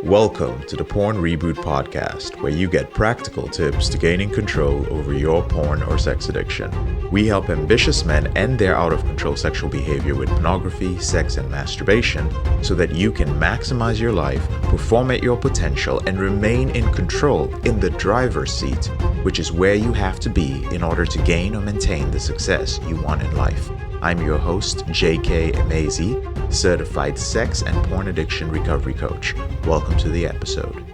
Welcome to the Porn Reboot podcast, where you get practical tips to gaining control over your porn or sex addiction. We help ambitious men end their out-of-control sexual behavior with pornography, sex, and masturbation so that you can maximize your life, perform at your potential, and remain in control in the driver's seat, which is where you have to be in order to gain or maintain the success you want in life. I'm your host, J.K. Emezi, certified sex and porn addiction recovery coach. Welcome to the episode.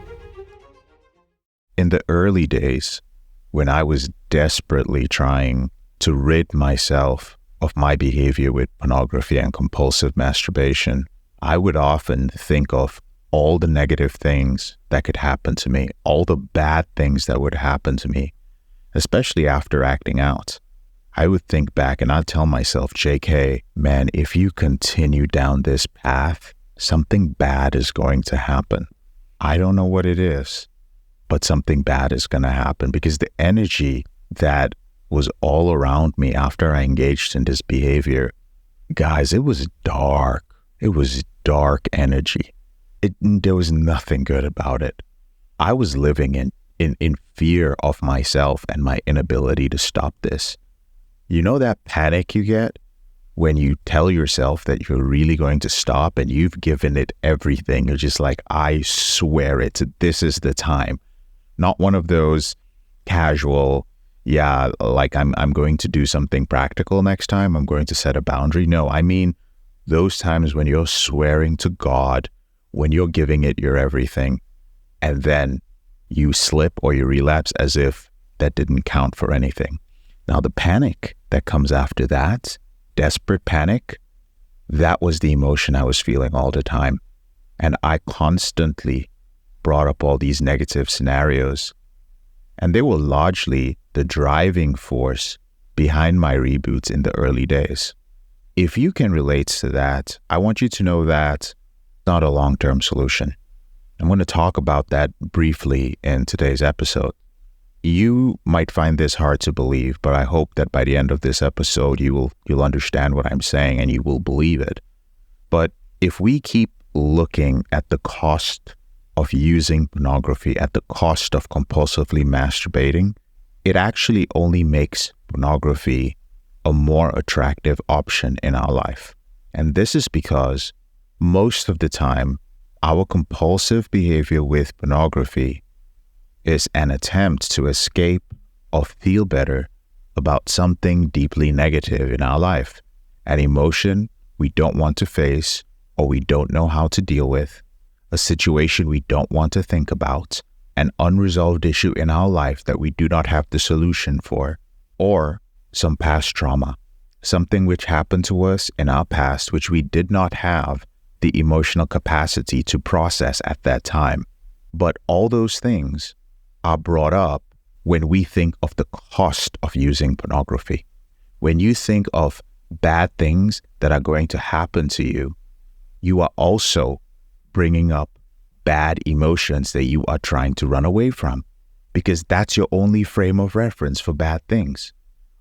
In the early days, when I was desperately trying to rid myself of my behavior with pornography and compulsive masturbation, I would often think of all the negative things that could happen to me, all the bad things that would happen to me, especially after acting out. I would think back and I'd tell myself, JK, man, if you continue down this path, something bad is going to happen. I don't know what it is, but something bad is going to happen, because the energy that was all around me after I engaged in this behavior, guys, it was dark. It was dark energy. There was nothing good about it. I was living in fear of myself and my inability to stop this. You know that panic you get when you tell yourself that you're really going to stop and you've given it everything? You're just like, I swear it, this is the time. Not one of those casual, like I'm going to do something practical next time, I'm going to set a boundary. No, I mean those times when you're swearing to God, when you're giving it your everything, and then you slip or you relapse as if that didn't count for anything. Now, the panic that comes after that, desperate panic, that was the emotion I was feeling all the time. And I constantly brought up all these negative scenarios. And they were largely the driving force behind my reboots in the early days. If you can relate to that, I want you to know that it's not a long-term solution. I'm going to talk about that briefly in today's episode. You might find this hard to believe, but I hope that by the end of this episode, you'll understand what I'm saying and you will believe it. But if we keep looking at the cost of using pornography, at the cost of compulsively masturbating, it actually only makes pornography a more attractive option in our life. And this is because most of the time, our compulsive behavior with pornography is an attempt to escape or feel better about something deeply negative in our life, an emotion we don't want to face or we don't know how to deal with, a situation we don't want to think about, an unresolved issue in our life that we do not have the solution for, or some past trauma, something which happened to us in our past which we did not have the emotional capacity to process at that time. But all those things are brought up when we think of the cost of using pornography. When you think of bad things that are going to happen to you, you are also bringing up bad emotions that you are trying to run away from, because that's your only frame of reference for bad things.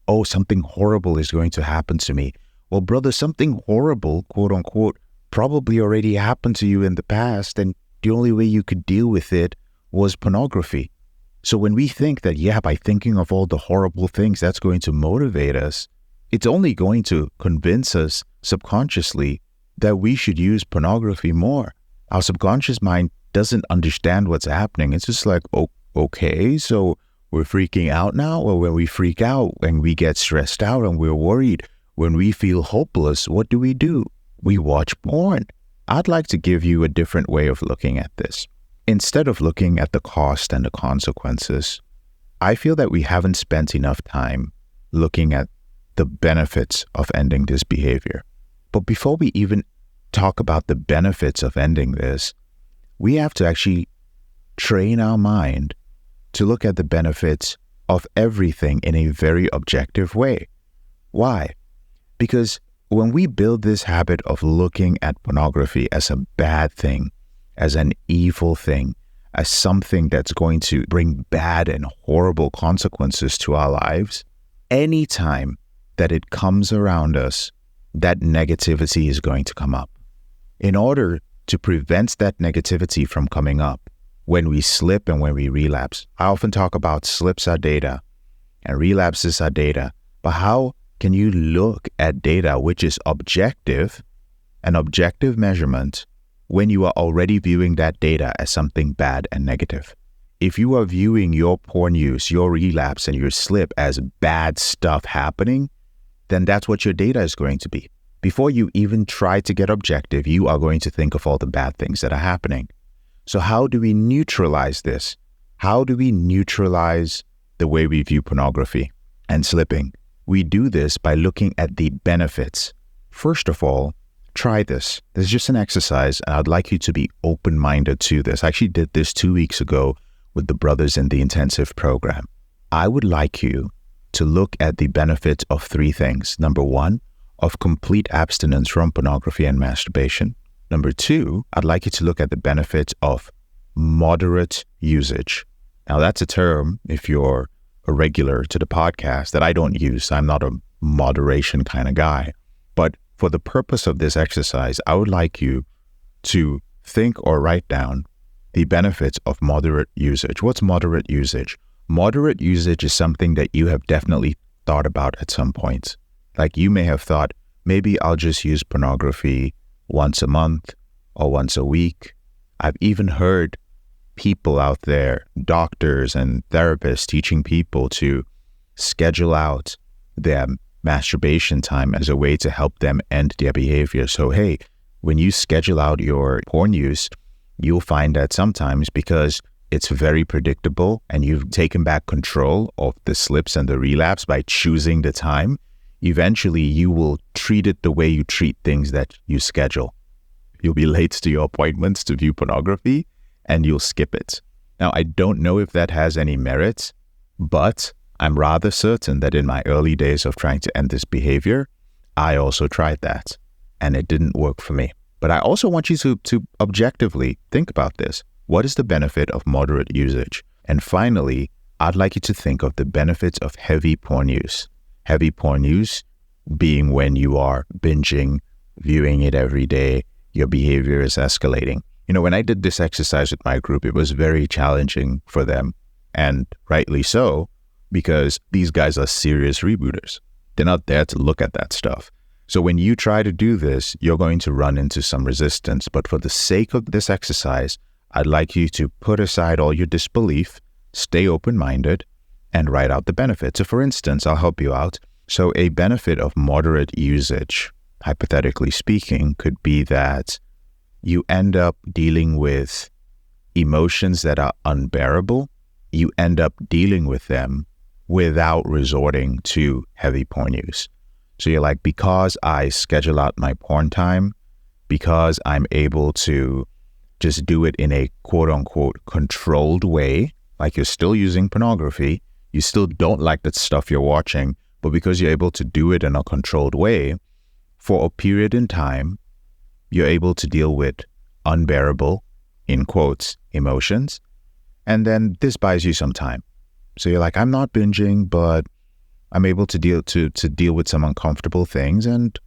Oh, something horrible is going to happen to me. Well, brother, something horrible, quote unquote, probably already happened to you in the past, and the only way you could deal with it was pornography. So when we think that, by thinking of all the horrible things, that's going to motivate us, it's only going to convince us subconsciously that we should use pornography more. Our subconscious mind doesn't understand what's happening. It's just like, oh, okay, so we're freaking out now? Or when we freak out, when we get stressed out and we're worried, when we feel hopeless, what do? We watch porn. I'd like to give you a different way of looking at this. Instead of looking at the cost and the consequences, I feel that we haven't spent enough time looking at the benefits of ending this behavior. But before we even talk about the benefits of ending this, we have to actually train our mind to look at the benefits of everything in a very objective way. Why? Because when we build this habit of looking at pornography as a bad thing, as an evil thing, as something that's going to bring bad and horrible consequences to our lives, anytime that it comes around us, that negativity is going to come up. In order to prevent that negativity from coming up when we slip and when we relapse. I often talk about slips are data and relapses are data, but how can you look at data which is objective, an objective measurement, when you are already viewing that data as something bad and negative? If you are viewing your porn use, your relapse, and your slip as bad stuff happening, then that's what your data is going to be. Before you even try to get objective, you are going to think of all the bad things that are happening. So how do we neutralize this? How do we neutralize the way we view pornography and slipping? We do this by looking at the benefits. First of all, try this. This is just an exercise, and I'd like you to be open-minded to this. I actually did this 2 weeks ago with the brothers in the intensive program. I would like you to look at the benefits of 3 things. Number 1, of complete abstinence from pornography and masturbation. Number 2, I'd like you to look at the benefits of moderate usage. Now, that's a term, if you're a regular to the podcast, that I don't use. I'm not a moderation kind of guy. But for the purpose of this exercise, I would like you to think or write down the benefits of moderate usage. What's moderate usage? Moderate usage is something that you have definitely thought about at some point. Like you may have thought, maybe I'll just use pornography once a month or once a week. I've even heard people out there, doctors and therapists, teaching people to schedule out their masturbation time as a way to help them end their behavior. So, hey, when you schedule out your porn use, you'll find that sometimes, because it's very predictable and you've taken back control of the slips and the relapse by choosing the time, eventually you will treat it the way you treat things that you schedule. You'll be late to your appointments to view pornography and you'll skip it. Now, I don't know if that has any merit, but I'm rather certain that in my early days of trying to end this behavior, I also tried that and it didn't work for me. But I also want you to objectively think about this. What is the benefit of moderate usage? And finally, I'd like you to think of the benefits of heavy porn use. Heavy porn use being when you are binging, viewing it every day, your behavior is escalating. You know, when I did this exercise with my group, it was very challenging for them, and rightly so, because these guys are serious rebooters. They're not there to look at that stuff. So when you try to do this, you're going to run into some resistance. But for the sake of this exercise, I'd like you to put aside all your disbelief, stay open-minded, and write out the benefits. So for instance, I'll help you out. So a benefit of moderate usage, hypothetically speaking, could be that you end up dealing with emotions that are unbearable. You end up dealing with them without resorting to heavy porn use. So you're like, because I schedule out my porn time, because I'm able to just do it in a quote-unquote controlled way, like you're still using pornography, you still don't like the stuff you're watching, but because you're able to do it in a controlled way, for a period in time, you're able to deal with unbearable, in quotes, emotions, and then this buys you some time. So you're like, I'm not binging, but I'm able to deal with some uncomfortable things, and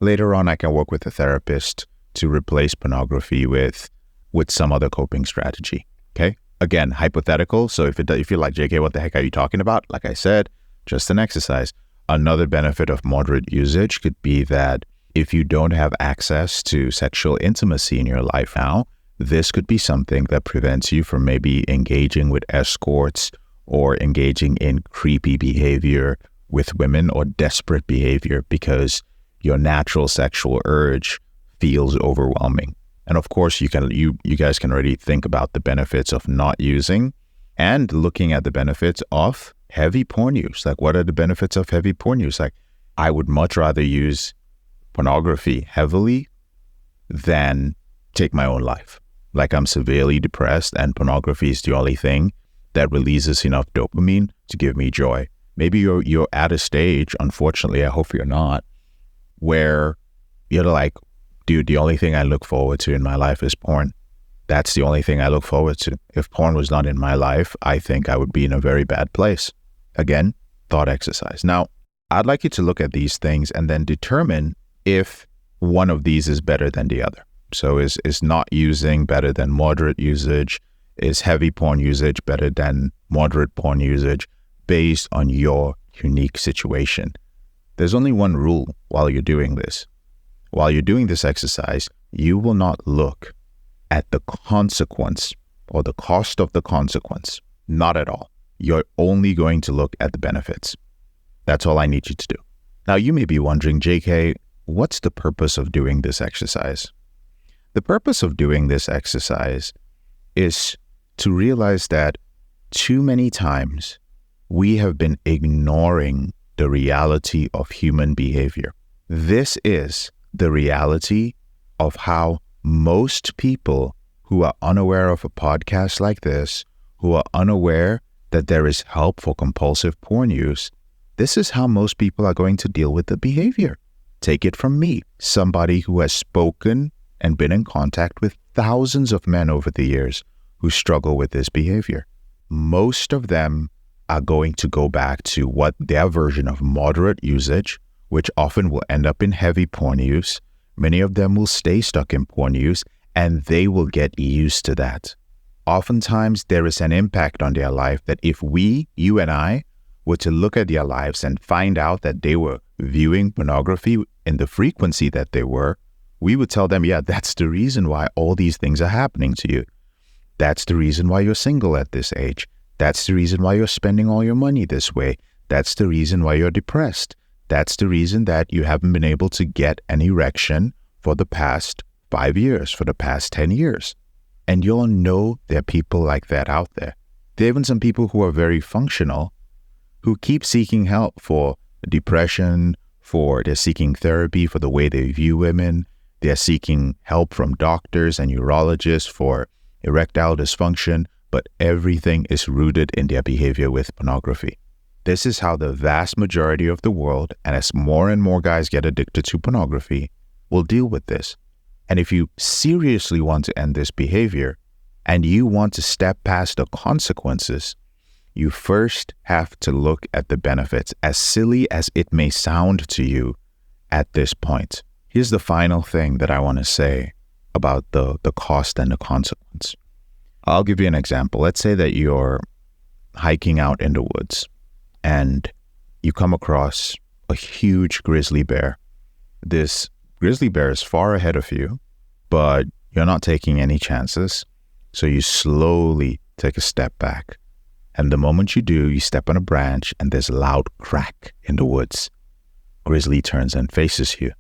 later on I can work with a therapist to replace pornography with some other coping strategy. Okay? Again, hypothetical. So if you're like, JK, what the heck are you talking about? Like I said, just an exercise. Another benefit of moderate usage could be that if you don't have access to sexual intimacy in your life now, this could be something that prevents you from maybe engaging with escorts or engaging in creepy behavior with women or desperate behavior because your natural sexual urge feels overwhelming. And of course, you guys can already think about the benefits of not using and looking at the benefits of heavy porn use. Like, what are the benefits of heavy porn use? Like, I would much rather use pornography heavily than take my own life. Like, I'm severely depressed and pornography is the only thing that releases enough dopamine to give me joy. Maybe you're at a stage, unfortunately, I hope you're not, where you're like, dude, the only thing I look forward to in my life is porn. That's the only thing I look forward to. If porn was not in my life, I think I would be in a very bad place. Again, thought exercise. Now, I'd like you to look at these things and then determine if one of these is better than the other. So is not using better than moderate usage? Is heavy porn usage better than moderate porn usage based on your unique situation? There's only one rule while you're doing this. While you're doing this exercise, you will not look at the consequence or the cost of the consequence. Not at all. You're only going to look at the benefits. That's all I need you to do. Now, you may be wondering, JK, what's the purpose of doing this exercise? The purpose of doing this exercise is to realize that too many times we have been ignoring the reality of human behavior. This is the reality of how most people who are unaware of a podcast like this, who are unaware that there is help for compulsive porn use, this is how most people are going to deal with the behavior. Take it from me, somebody who has spoken and been in contact with thousands of men over the years who struggle with this behavior. Most of them are going to go back to what their version of moderate usage, which often will end up in heavy porn use. Many of them will stay stuck in porn use, and they will get used to that. Oftentimes, there is an impact on their life that if we, you and I, were to look at their lives and find out that they were viewing pornography in the frequency that they were, we would tell them, yeah, that's the reason why all these things are happening to you. That's the reason why you're single at this age. That's the reason why you're spending all your money this way. That's the reason why you're depressed. That's the reason that you haven't been able to get an erection for the past 5 years, for the past 10 years. And you'll know there are people like that out there. There are even some people who are very functional, who keep seeking help for depression, they're seeking therapy for the way they view women. They're seeking help from doctors and urologists for erectile dysfunction, but everything is rooted in their behavior with pornography. This is how the vast majority of the world, and as more and more guys get addicted to pornography, will deal with this. And if you seriously want to end this behavior, and you want to step past the consequences, you first have to look at the benefits, as silly as it may sound to you at this point. Here's the final thing that I want to say about the cost and the consequence. I'll give you an example. Let's say that you're hiking out in the woods and you come across a huge grizzly bear. This grizzly bear is far ahead of you, but you're not taking any chances. So you slowly take a step back. And the moment you do, you step on a branch and there's a loud crack in the woods. Grizzly turns and faces you.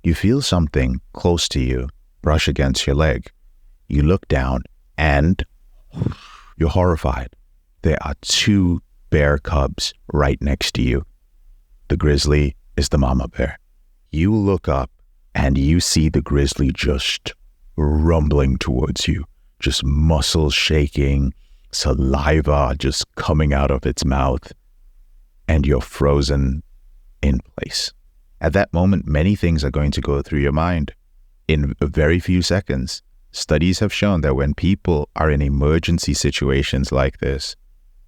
You feel something close to you brush against your leg. You look down and you're horrified. There are 2 bear cubs right next to you. The grizzly is the mama bear. You look up and you see the grizzly just rumbling towards you, just muscles shaking, saliva just coming out of its mouth, and you're frozen in place. At that moment, many things are going to go through your mind. In a very few seconds, studies have shown that when people are in emergency situations like this,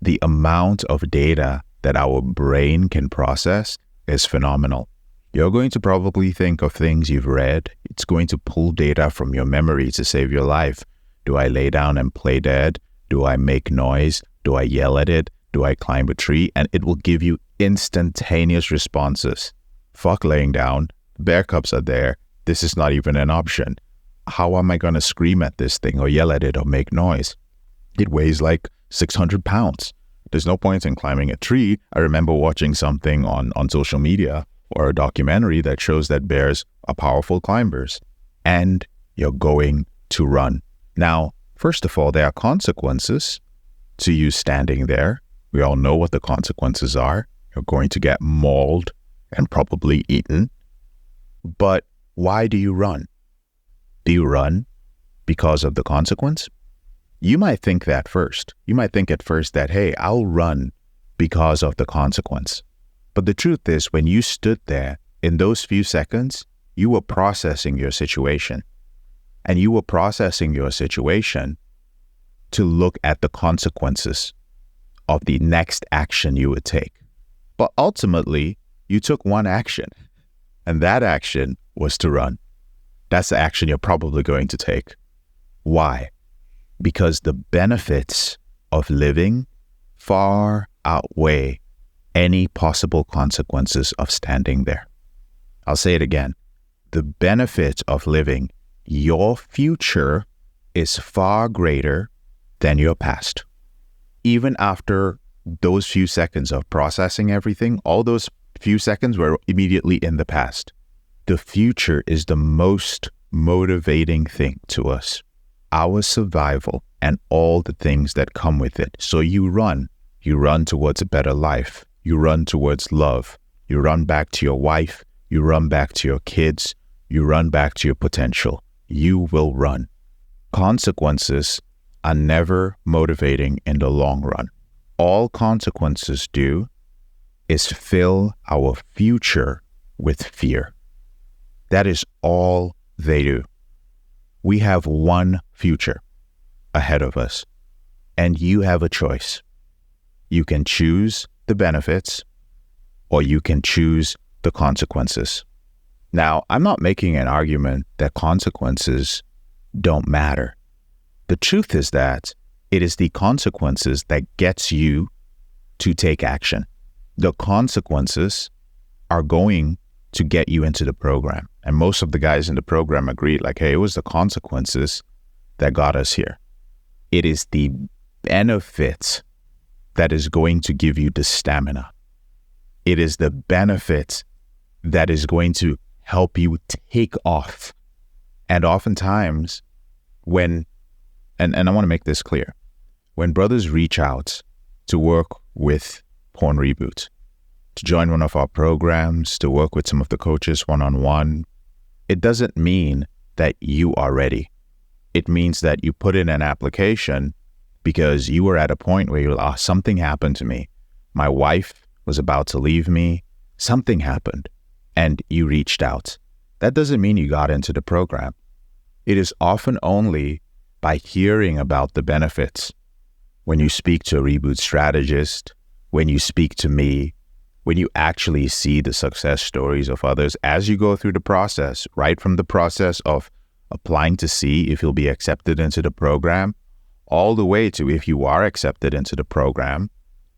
the amount of data that our brain can process is phenomenal. You're going to probably think of things you've read. It's going to pull data from your memory to save your life. Do I lay down and play dead? Do I make noise? Do I yell at it? Do I climb a tree? And it will give you instantaneous responses. Fuck laying down. Bear cubs are there. This is not even an option. How am I going to scream at this thing or yell at it or make noise? It weighs like 600 pounds. There's no point in climbing a tree. I remember watching something on social media or a documentary that shows that bears are powerful climbers. And you're going to run. Now, first of all, there are consequences to you standing there. We all know what the consequences are. You're going to get mauled and probably eaten. But why do you run? Do you run because of the consequence? You might think that first. You might think at first that, hey, I'll run because of the consequence. But the truth is, when you stood there, in those few seconds, you were processing your situation. And you were processing your situation to look at the consequences of the next action you would take. But ultimately, you took one action, and that action was to run. That's the action you're probably going to take. Why? Because the benefits of living far outweigh any possible consequences of standing there. I'll say it again. The benefits of living, your future is far greater than your past. Even after those few seconds of processing everything, all those few seconds were immediately in the past. The future is the most motivating thing to us. Our survival and all the things that come with it. So you run towards a better life. You run towards love. You run back to your wife. You run back to your kids. You run back to your potential. You will run. Consequences are never motivating in the long run. All consequences do is fill our future with fear. That is all they do. We have one future ahead of us, and you have a choice. You can choose the benefits, or you can choose the consequences. Now, I'm not making an argument that consequences don't matter. The truth is that it is the consequences that gets you to take action. The consequences are going to get you into the program. And most of the guys in the program agreed, like, hey, it was the consequences that got us here. It is the benefit that is going to give you the stamina. It is the benefit that is going to help you take off. And oftentimes when, and I want to make this clear, when brothers reach out to work with Porn Reboot, to join one of our programs, to work with some of the coaches one-on-one, it doesn't mean that you are ready. It means that you put in an application because you were at a point where you're like, something happened to me. My wife was about to leave me. Something happened. And you reached out. That doesn't mean you got into the program. It is often only by hearing about the benefits. When you speak to a Reboot strategist, when you speak to me, when you actually see the success stories of others as you go through the process, right from the process of applying to see if you'll be accepted into the program, all the way to if you are accepted into the program,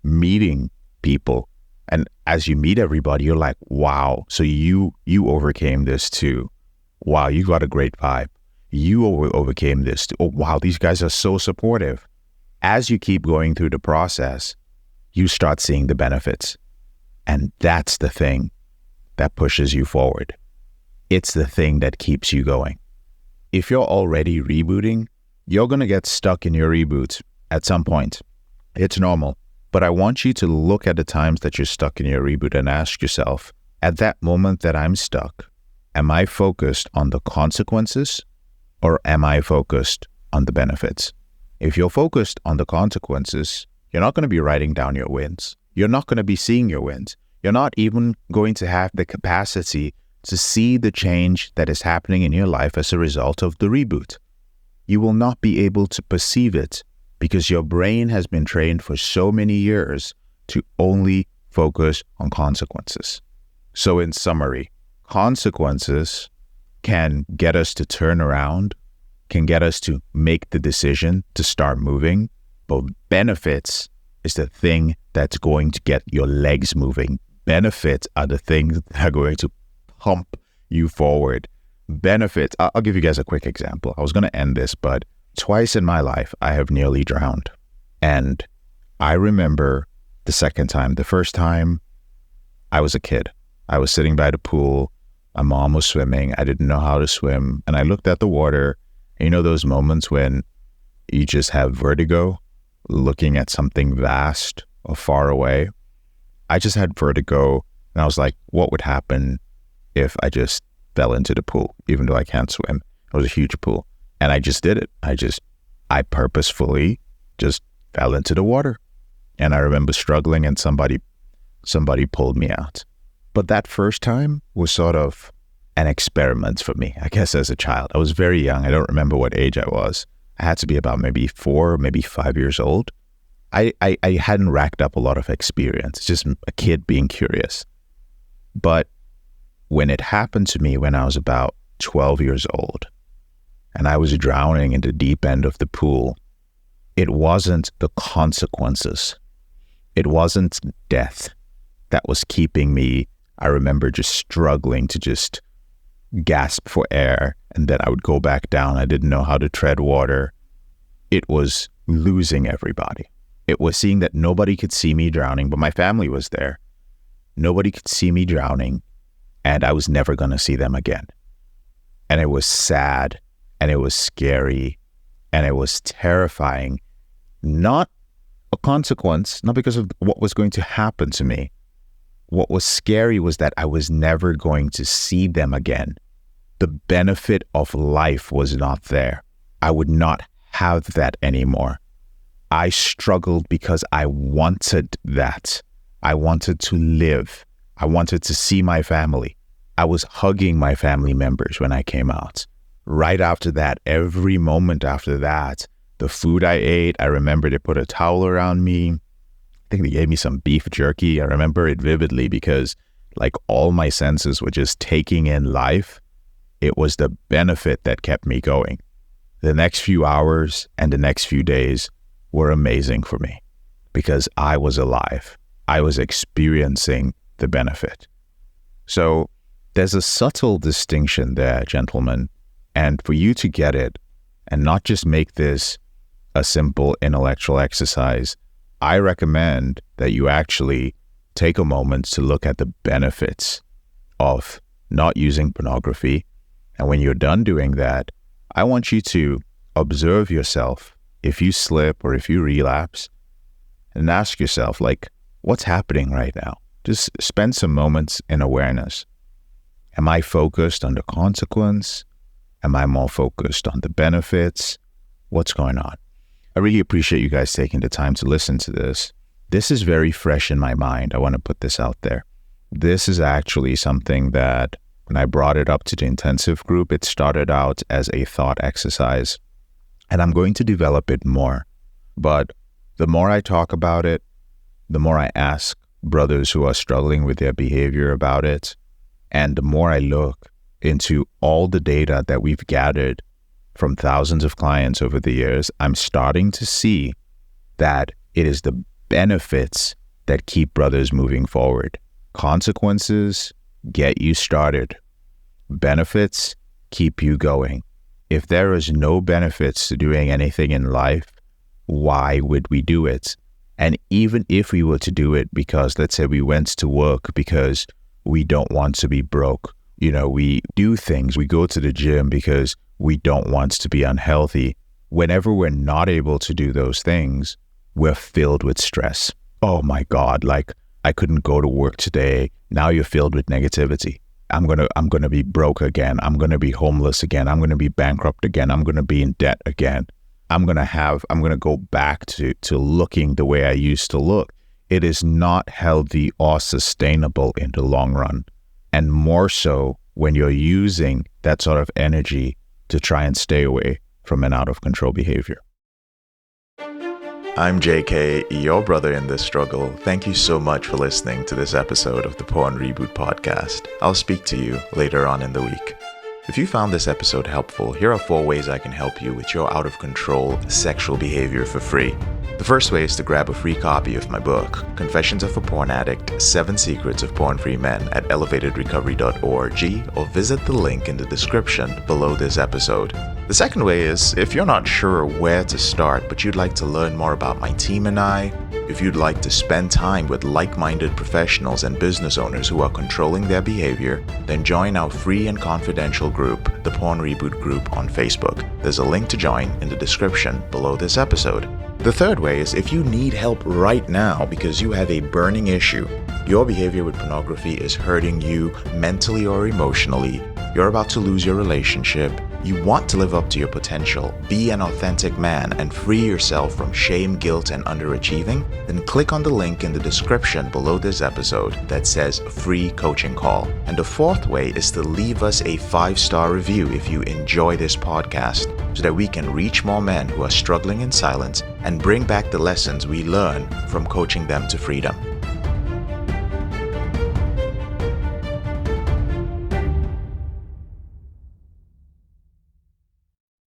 meeting people. And as you meet everybody, you're like, wow, so you overcame this too. Wow, you got a great vibe. You overcame this too. Oh, wow, these guys are so supportive. As you keep going through the process, you start seeing the benefits. And that's the thing that pushes you forward. It's the thing that keeps you going. If you're already rebooting, you're going to get stuck in your reboot at some point. It's normal. But I want you to look at the times that you're stuck in your reboot and ask yourself, at that moment that I'm stuck, am I focused on the consequences or am I focused on the benefits? If you're focused on the consequences, you're not going to be writing down your wins. You're not going to be seeing your wins. You're not even going to have the capacity to see the change that is happening in your life as a result of the reboot. You will not be able to perceive it because your brain has been trained for so many years to only focus on consequences. So in summary, consequences can get us to turn around, can get us to make the decision to start moving, but benefits is the thing that's going to get your legs moving. Benefits are the things that are going to pump you forward. Benefits, I'll give you guys a quick example. I was going to end this, but twice in my life, I have nearly drowned. And I remember the second time. The first time, I was a kid. I was sitting by the pool. My mom was swimming. I didn't know how to swim. And I looked at the water. And you know those moments when you just have vertigo, looking at something vast or far away? I just had vertigo. And I was like, what would happen if I just fell into the pool, even though I can't swim? It was a huge pool. And I just did it. I purposefully just fell into the water. And I remember struggling and somebody pulled me out. But that first time was sort of an experiment for me, I guess, as a child. I was very young. I don't remember what age I was. I had to be about maybe 4, maybe 5 years old. I hadn't racked up a lot of experience, just a kid being curious. But when it happened to me when I was about 12 years old and I was drowning in the deep end of the pool, it wasn't the consequences. It wasn't death that was keeping me. I remember just struggling to just gasp for air, and then I would go back down. I didn't know how to tread water. It was losing everybody. It was seeing that nobody could see me drowning, but my family was there. Nobody could see me drowning, and I was never going to see them again. And it was sad, and it was scary, and it was terrifying. Not a consequence, not because of what was going to happen to me. What was scary was that I was never going to see them again. The benefit of life was not there. I would not have that anymore. I struggled because I wanted that. I wanted to live. I wanted to see my family. I was hugging my family members when I came out. Right after that, every moment after that, the food I ate, I remember they put a towel around me. I think they gave me some beef jerky. I remember it vividly because like all my senses were just taking in life. It was the benefit that kept me going. The next few hours and the next few days were amazing for me because I was alive. I was experiencing the benefit. So there's a subtle distinction there, gentlemen. And for you to get it and not just make this a simple intellectual exercise, I recommend that you actually take a moment to look at the benefits of not using pornography. And when you're done doing that, I want you to observe yourself if you slip or if you relapse and ask yourself, like, what's happening right now? Just spend some moments in awareness. Am I focused on the consequence? Am I more focused on the benefits? What's going on? I really appreciate you guys taking the time to listen to this. This is very fresh in my mind. I want to put this out there. This is actually something that when I brought it up to the intensive group, it started out as a thought exercise, and I'm going to develop it more. But the more I talk about it, the more I ask brothers who are struggling with their behavior about it, and the more I look into all the data that we've gathered from thousands of clients over the years, I'm starting to see that it is the benefits that keep brothers moving forward. Consequences get you started. Benefits keep you going. If there is no benefits to doing anything in life, why would we do it? And even if we were to do it because, let's say we went to work because we don't want to be broke, we do things, we go to the gym because we don't want to be unhealthy. Whenever we're not able to do those things, we're filled with stress. Oh my God, like I couldn't go to work today. Now you're filled with negativity. I'm gonna be broke again. I'm gonna be homeless again. I'm gonna be bankrupt again. I'm gonna be in debt again. I'm gonna go back to looking the way I used to look. It is not healthy or sustainable in the long run. And more so when you're using that sort of energy to try and stay away from an out of control behavior. I'm JK, your brother in this struggle. Thank you so much for listening to this episode of the Porn Reboot podcast. I'll speak to you later on in the week. If you found this episode helpful, here are 4 ways I can help you with your out of control sexual behavior for free. The first way is to grab a free copy of my book, Confessions of a Porn Addict, 7 Secrets of Porn-Free Men at elevatedrecovery.org, or visit the link in the description below this episode. The second way is, if you're not sure where to start, but you'd like to learn more about my team and I, if you'd like to spend time with like-minded professionals and business owners who are controlling their behavior, then join our free and confidential group, the Porn Reboot group on Facebook. There's a link to join in the description below this episode. The third way is if you need help right now because you have a burning issue, your behavior with pornography is hurting you mentally or emotionally, you're about to lose your relationship, you want to live up to your potential, be an authentic man, and free yourself from shame, guilt, and underachieving, then click on the link in the description below this episode that says free coaching call. And the fourth way is to leave us a 5-star review if you enjoy this podcast, so that we can reach more men who are struggling in silence and bring back the lessons we learn from coaching them to freedom.